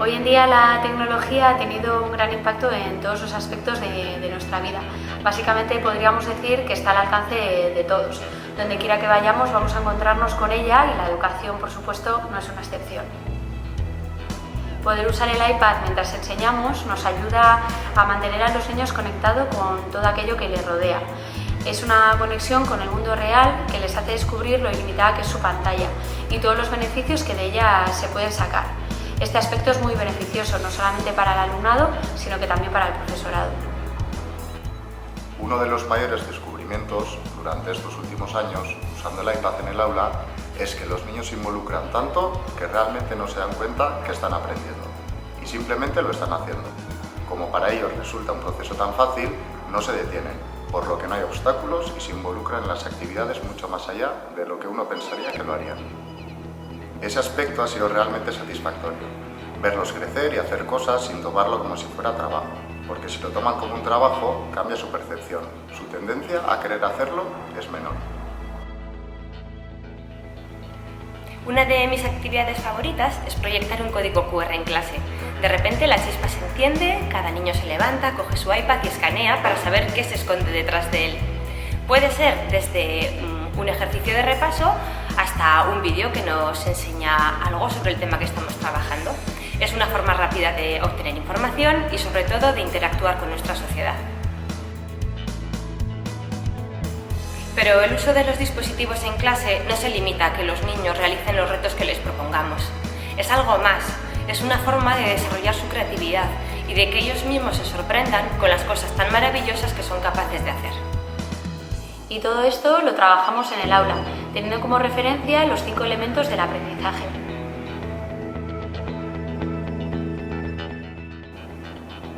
Hoy en día la tecnología ha tenido un gran impacto en todos los aspectos de nuestra vida. Básicamente podríamos decir que está al alcance de todos. Donde quiera que vayamos vamos a encontrarnos con ella y la educación, por supuesto, no es una excepción. Poder usar el iPad mientras enseñamos nos ayuda a mantener a los niños conectados con todo aquello que les rodea. Es una conexión con el mundo real que les hace descubrir lo ilimitada que es su pantalla y todos los beneficios que de ella se pueden sacar. Este aspecto es muy beneficioso no solamente para el alumnado, sino que también para el profesorado. Uno de los mayores descubrimientos durante estos últimos años, usando el iPad en el aula, es que los niños se involucran tanto que realmente no se dan cuenta que están aprendiendo y simplemente lo están haciendo. Como para ellos resulta un proceso tan fácil, no se detienen, por lo que no hay obstáculos y se involucran en las actividades mucho más allá de lo que uno pensaría que lo harían. Ese aspecto ha sido realmente satisfactorio, verlos crecer y hacer cosas sin tomarlo como si fuera trabajo, porque si lo toman como un trabajo, cambia su percepción, su tendencia a querer hacerlo es menor. Una de mis actividades favoritas es proyectar un código QR en clase. De repente la chispa se enciende, cada niño se levanta, coge su iPad y escanea para saber qué se esconde detrás de él. Puede ser desde un ejercicio de repaso hasta un vídeo que nos enseña algo sobre el tema que estamos trabajando. Es una forma rápida de obtener información y sobre todo de interactuar con nuestra sociedad. Pero el uso de los dispositivos en clase no se limita a que los niños realicen los retos que les propongamos. Es algo más, es una forma de desarrollar su creatividad y de que ellos mismos se sorprendan con las cosas tan maravillosas que son capaces de hacer. Y todo esto lo trabajamos en el aula, teniendo como referencia los 5 elementos del aprendizaje.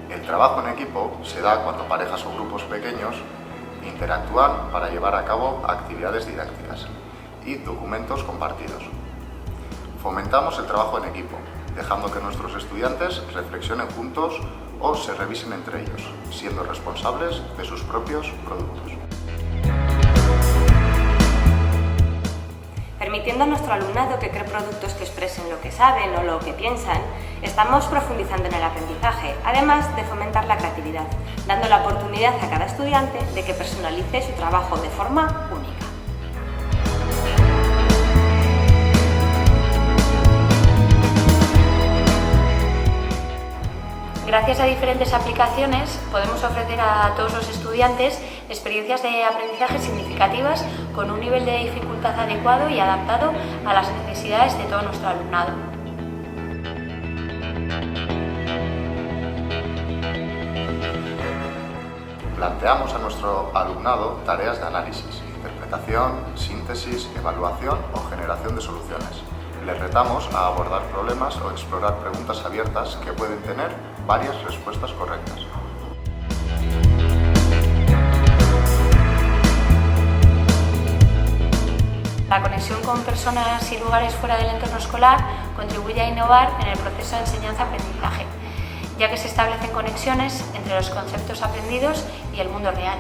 El trabajo en equipo se da cuando parejas o grupos pequeños interactúan para llevar a cabo actividades didácticas y documentos compartidos. Fomentamos el trabajo en equipo, dejando que nuestros estudiantes reflexionen juntos o se revisen entre ellos, siendo responsables de sus propios productos. Permitiendo a nuestro alumnado que cree productos que expresen lo que saben o lo que piensan, estamos profundizando en el aprendizaje, además de fomentar la creatividad, dando la oportunidad a cada estudiante de que personalice su trabajo de forma única. Gracias a diferentes aplicaciones podemos ofrecer a todos los estudiantes experiencias de aprendizaje significativas con un nivel de dificultad adecuado y adaptado a las necesidades de todo nuestro alumnado. Planteamos a nuestro alumnado tareas de análisis, interpretación, síntesis, evaluación o generación de soluciones. Les retamos a abordar problemas o explorar preguntas abiertas que pueden tener varias respuestas correctas. La conexión con personas y lugares fuera del entorno escolar contribuye a innovar en el proceso de enseñanza-aprendizaje, ya que se establecen conexiones entre los conceptos aprendidos y el mundo real.